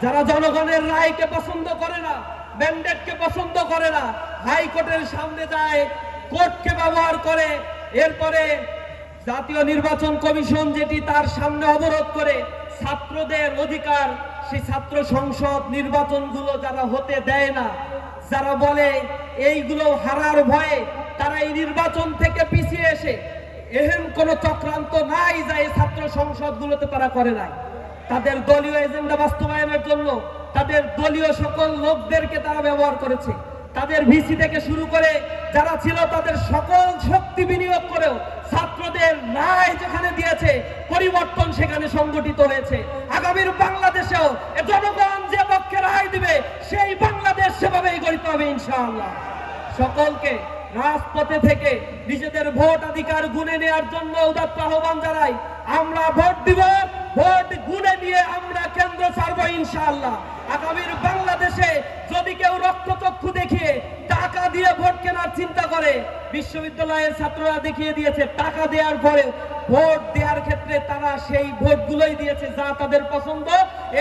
যারা জনগণের রায়কে পছন্দ করে না, ম্যান্ডেটকে পছন্দ করে না, হাইকোর্টের সামনে যায়, কোর্টকে ব্যবহার করে, এরপরে জাতীয় নির্বাচন কমিশন যেটি তার সামনে অবরোধ করে ছাত্রদের অধিকার, সেই ছাত্র সংসদ নির্বাচনগুলো যারা হতে দেয় না, যারা বলে এইগুলো হারার ভয়ে তারা এই নির্বাচন থেকে পিছিয়ে এসে, এহেন কোন চক্রান্ত নাই যা এই ছাত্র সংসদগুলোতে তারা করে নাই। তাদের দলীয় এজেন্ডা বাস্তবায়নের জন্য তাদের দলীয় সকল লোকদেরকে তারা ব্যবহার করেছে। তাদের ভিসি থেকে শুরু করে যারা ছিল তাদের সকল শক্তি বিনিয়োগ করেও ছাত্রদের ন্যায় যেখানে দিয়েছে, পরিবর্তন সেখানে সংগঠিত হয়েছে। আগামীর বাংলাদেশেও জনগণ যে পক্ষে রায় দিবে সেই বাংলাদেশ সেভাবেই গড়িতে হবে ইনশাআল্লাহ। সকলকে রাজপথে থেকে নিজেদের ভোটাধিকার গুনে নেওয়ার জন্য উদাত্ত আহ্বান জানাই। আমরা ভোট দিব, ভোট গুনে নিয়ে আমরা কেন্দ্র ছাড়বো ইনশাআল্লাহ। আগামীর বাংলাদেশে যদি কেউ রক্তচক্ষু দেখিয়ে টাকা দিয়ে ভোট কেনার চিন্তা করে, বিশ্ববিদ্যালয়ের ছাত্ররা দেখিয়ে দিয়েছে টাকা দেওয়ার পরে ভোট দেওয়ার ক্ষেত্রে তারা সেই ভোটগুলোই দিয়েছে যা তাদের পছন্দ।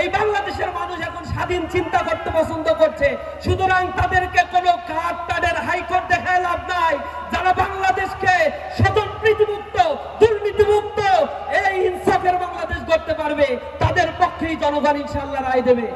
এই বাংলাদেশের মানুষ এখন স্বাধীন চিন্তা করতে পছন্দ করছে, সুতরাং তাদেরকে কোনো কার্ডের হাইকোর্ট দেখায় লাভ নাই। যারা বাংলাদেশকে স্বজনপ্রীতিমুক্ত, দুর্নীতিমুক্ত, এই ইনসাফের বাংলাদেশ গড়তে পারবে, তাদের পক্ষেই জনগণ ইনশাআল্লাহ রায় দেবে।